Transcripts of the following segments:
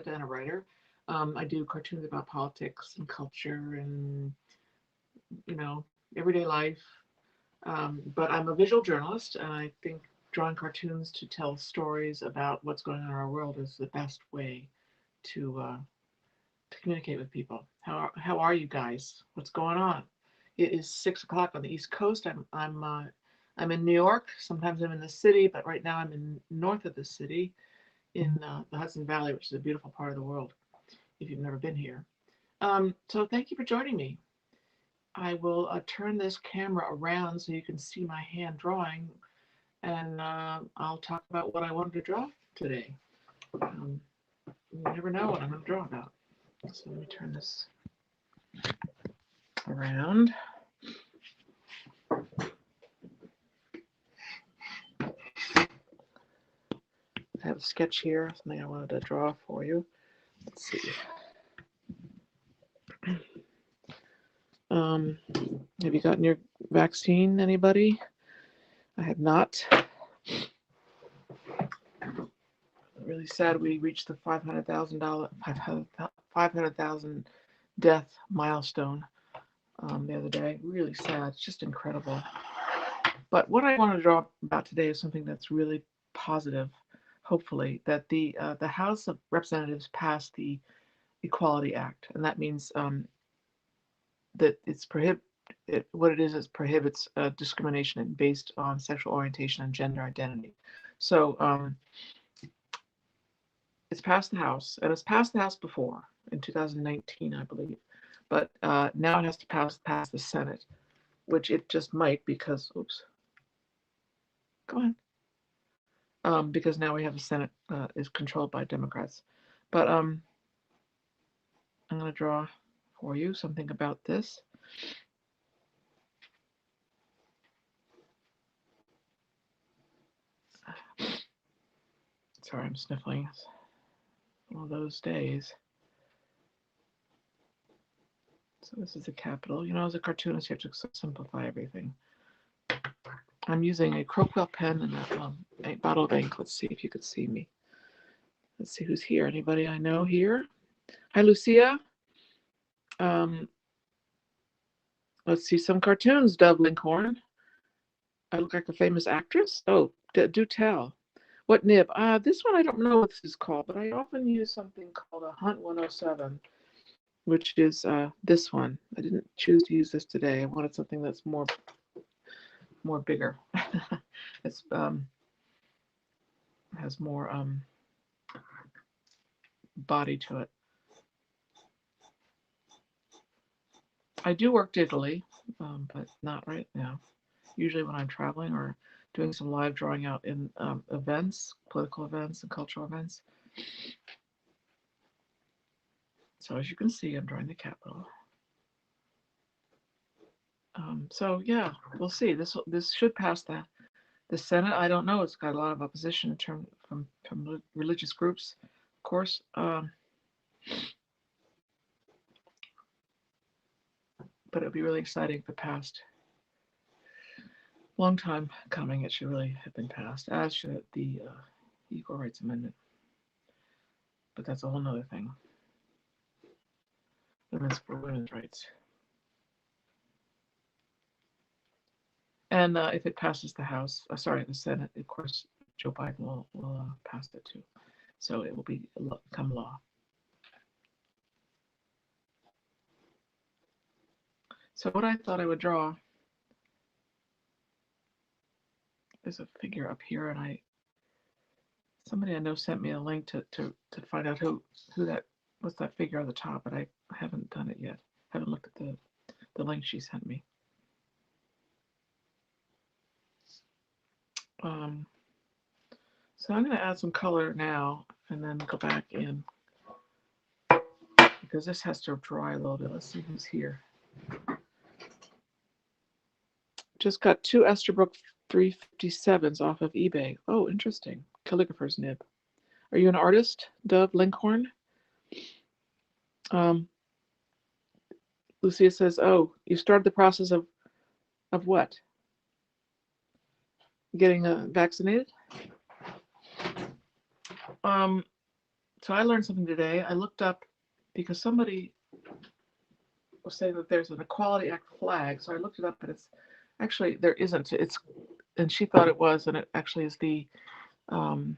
artist and a writer. I do cartoons about politics and culture and, you know, everyday life. But I'm a visual journalist, and I think drawing cartoons to tell stories about what's going on in our world is the best way to communicate with people. How are you guys? What's going on? It is 6 o'clock on the East Coast. I'm in New York. Sometimes I'm in the city, but right now I'm in north of the city, in the Hudson Valley, which is a beautiful part of the world. If you've never been here, so thank you for joining me. I will turn this camera around so you can see my hand drawing, and I'll talk about what I wanted to draw today. Um, you never know what I'm going to draw about. So let me turn this around. I have a sketch here, something I wanted to draw for you. Let's see. Have you gotten your vaccine, anybody? I have not. Really sad we reached the 500,000 death milestone the other day. Really sad. It's just incredible. But what I want to draw about today is something that's really positive. Hopefully, that the House of Representatives passed the Equality Act, and that means that what it is prohibits discrimination based on sexual orientation and gender identity. So it's passed the House, and it's passed the House before in 2019, I believe, but now it has to pass the Senate, which it just might because, oops, go ahead, because now we have the Senate is controlled by Democrats. But I'm going to draw for you something about this. Sorry, I'm sniffling. It's one of those days. So this is the Capitol. You know, as a cartoonist, you have to simplify everything. I'm using a Crowquill pen and a bottle of ink. Let's see if you could see me. Let's see who's here. Anybody I know here? Hi, Lucia. Let's see some cartoons, Dove Linkhorn. I look like a famous actress? Oh, do tell. What nib? This one I don't know what this is called, but I often use something called a Hunt 107, which is this one. I didn't choose to use this today. I wanted something that's more bigger. It's has more body to it. I do work digitally, but not right now. Usually when I'm traveling or doing some live drawing out in events, political events and cultural events. So as you can see, I'm drawing the Capitol. So yeah, we'll see. This should pass the Senate. I don't know. It's got a lot of opposition in terms from religious groups, of course. But it would be really exciting if it passed. Long time coming. It should really have been passed, as should the Equal Rights Amendment. But that's a whole nother thing. Women's rights. And if it passes the House, the Senate, of course, Joe Biden will pass it too. So it will become law. So what I thought I would draw is a figure up here, and somebody I know sent me a link to find out who what's that figure on the top, but I haven't done it yet. I haven't looked at the link she sent me. So I'm going to add some color now and then go back in because this has to dry a little bit. Let's see who's here. Just got 2 Esterbrook 357s off of eBay. Oh, interesting. Calligrapher's nib. Are you an artist, Dove Linkhorn? Lucia says, oh, you started the process of what? Getting vaccinated? So I learned something today. I looked up because somebody was saying that there's an Equality Act flag. So I looked it up, and it's actually there isn't. It's and she thought it was, and it actually is um,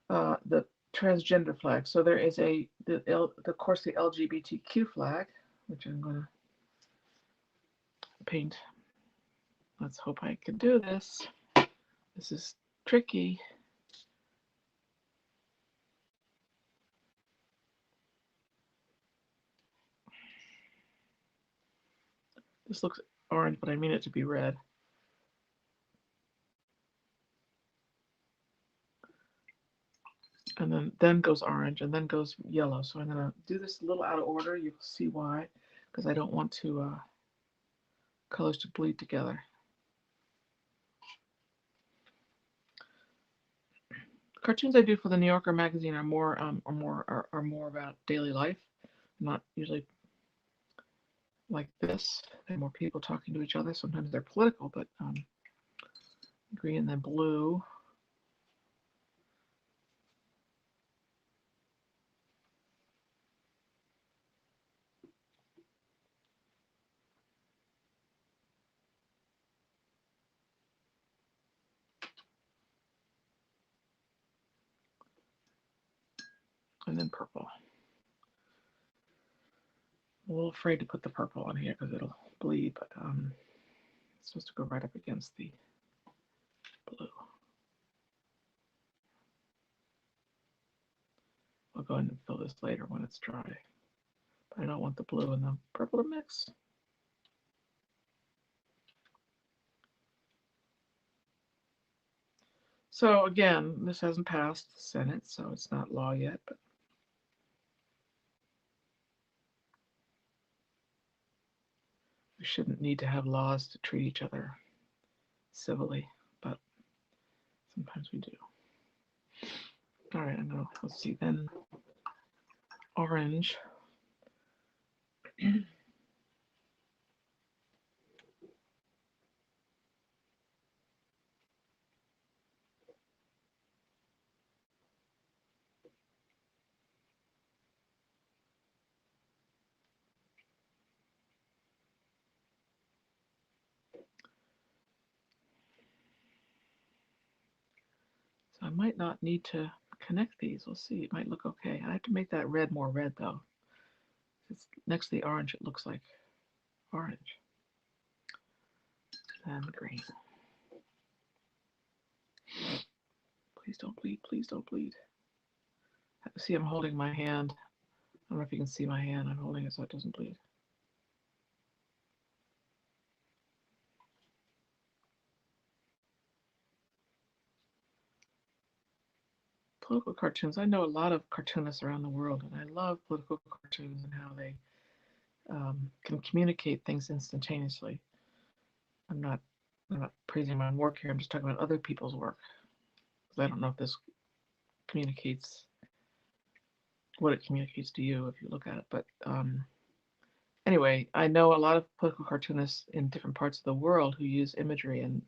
the transgender flag. So there is of course, the LGBTQ flag, which I'm going to paint. Let's hope I can do this. This is tricky. This looks orange, but I mean it to be red. And then goes orange, and then goes yellow. So I'm going to do this a little out of order. You'll see why, because I don't want to colors to bleed together. Cartoons I do for the New Yorker magazine are more about daily life, not usually like this. There are more people talking to each other. Sometimes they're political, but green and then blue. And then purple. I'm a little afraid to put the purple on here because it'll bleed, but it's supposed to go right up against the blue. I'll go ahead and fill this later when it's dry. But I don't want the blue and the purple to mix. So again, this hasn't passed the Senate, so it's not law yet, but we shouldn't need to have laws to treat each other civilly, but sometimes we do. All right, let's see, then orange. So I might not need to connect these. We'll see. It might look okay. I have to make that red more red, though. It's next to the orange, it looks like orange. And green. Please don't bleed. Please don't bleed. See, I'm holding my hand. I don't know if you can see my hand. I'm holding it so it doesn't bleed. Political cartoons. I know a lot of cartoonists around the world, and I love political cartoons and how they can communicate things instantaneously. I'm not praising my own work here. I'm just talking about other people's work, because I don't know if this communicates what it communicates to you if you look at it. But anyway, I know a lot of political cartoonists in different parts of the world who use imagery and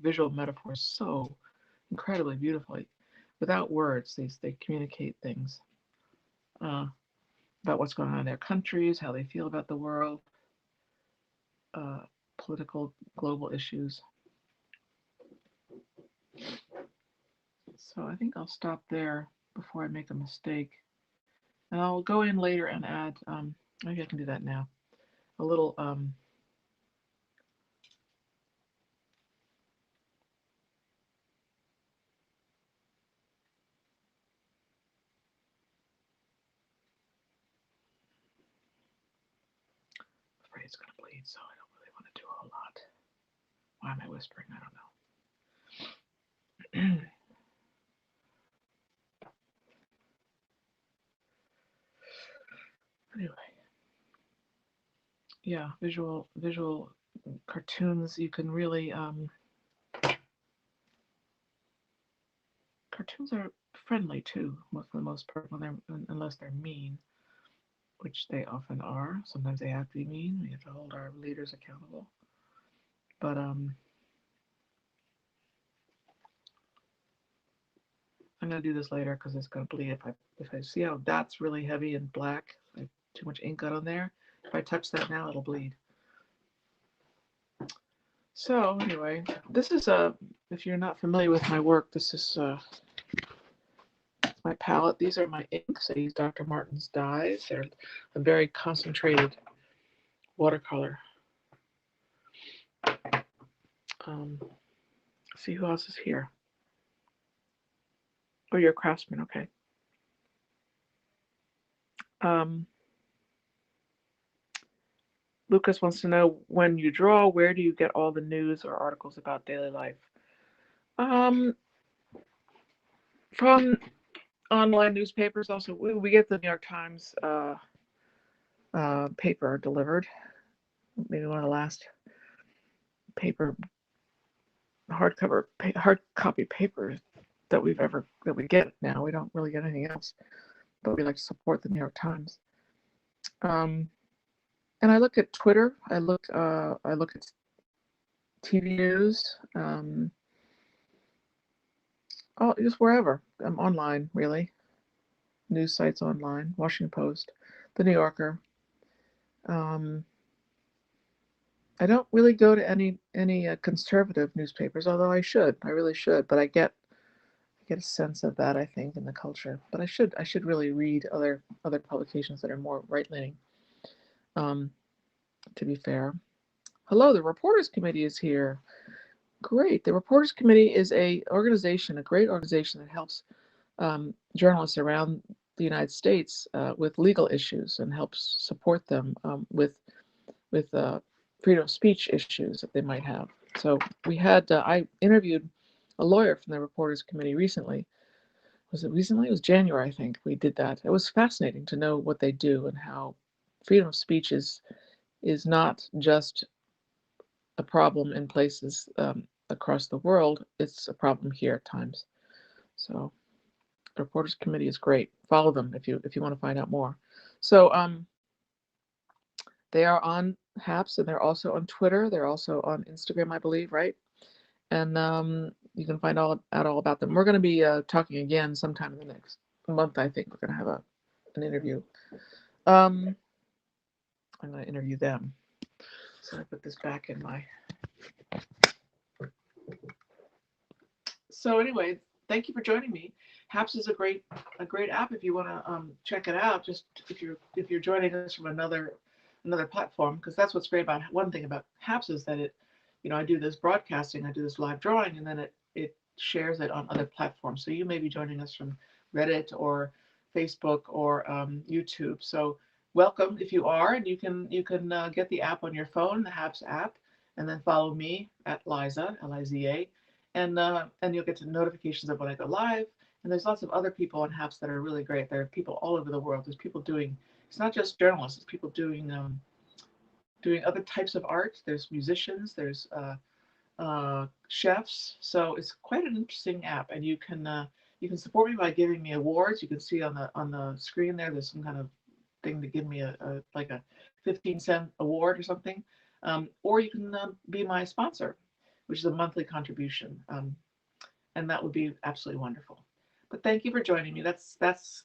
visual metaphors so incredibly beautifully. Without words, they communicate things about what's going on in their countries, how they feel about the world, political, global issues. So I think I'll stop there before I make a mistake. And I'll go in later and add, maybe I can do that now, a little afraid it's going to bleed, so I don't really want to do a whole lot. Why am I whispering? I don't know. Anyway, yeah, visual cartoons. You can really cartoons are friendly too, for the most part, unless they're mean, which they often are. Sometimes they have to be mean. We have to hold our leaders accountable. But I'm gonna do this later because it's gonna bleed. If I see how that's really heavy and black, like too much ink got on there. If I touch that now, it'll bleed. So anyway, this is if you're not familiar with my work, this is my palette. These are my inks. I use Dr. Martin's dyes. They're a very concentrated watercolor. See who else is here. Oh, you're a craftsman, okay. Lucas wants to know, when you draw, where do you get all the news or articles about daily life? From online newspapers. Also, we get the New York Times paper delivered. Maybe one of the last paper hard copy papers that we get now. We don't really get anything else, but we like to support the New York Times. And I look at Twitter. I look at TV news. Just wherever. I'm online, really. News sites online. Washington Post, The New Yorker. I don't really go to any conservative newspapers, although I should. I really should. But I get a sense of that, I think, in the culture. But I should really read other publications that are more right-leaning. To be fair. Hello, the Reporters Committee is here. Great. The Reporters Committee is a great organization that helps journalists around the United States with legal issues and helps support them with freedom of speech issues that they might have. So we had I interviewed a lawyer from the Reporters Committee recently. Was it recently? It was January, I think. We did that. It was fascinating to know what they do and how freedom of speech is not just a problem in places across the world. It's a problem here at times. So the Reporters Committee is great. Follow them if you want to find out more. So they are on HAPS, and they're also on Twitter. They're also on Instagram, I believe, right? And you can find out all about them. We're going to be talking again sometime in the next month, I think. We're going to have an interview. I'm going to interview them. So I put this back in my... So anyway, thank you for joining me. HAPS is a great app if you want to check it out. Just if you're joining us from another platform, because that's what's great about one thing about HAPS is that it, I do this broadcasting, I do this live drawing, and then it shares it on other platforms. So you may be joining us from Reddit or Facebook or YouTube. So welcome if you are, and you can get the app on your phone, the HAPS app, and then follow me at Liza, Liza. And you'll get notifications of when I go live. And there's lots of other people on HAPS that are really great. There are people all over the world. There's people doing, it's not just journalists, it's people doing other types of art. There's musicians, there's chefs. So it's quite an interesting app. And you can support me by giving me awards. You can see on the screen there's some kind of thing to give me like a 15-cent award or something. Or you can be my sponsor, which is a monthly contribution, and that would be absolutely wonderful. But thank you for joining me. That's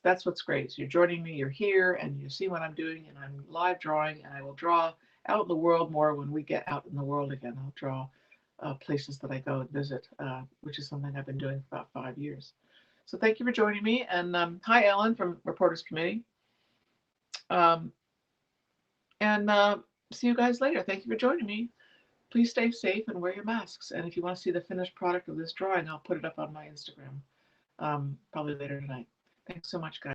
what's great. So you're joining me, you're here, and you see what I'm doing, and I'm live drawing, and I will draw out in the world more when we get out in the world again. I'll draw places that I go and visit, which is something I've been doing for about 5 years. So thank you for joining me, and hi, Ellen from Reporters Committee. See you guys later. Thank you for joining me. Please stay safe and wear your masks. And if you want to see the finished product of this drawing, I'll put it up on my Instagram probably later tonight. Thanks so much, guys.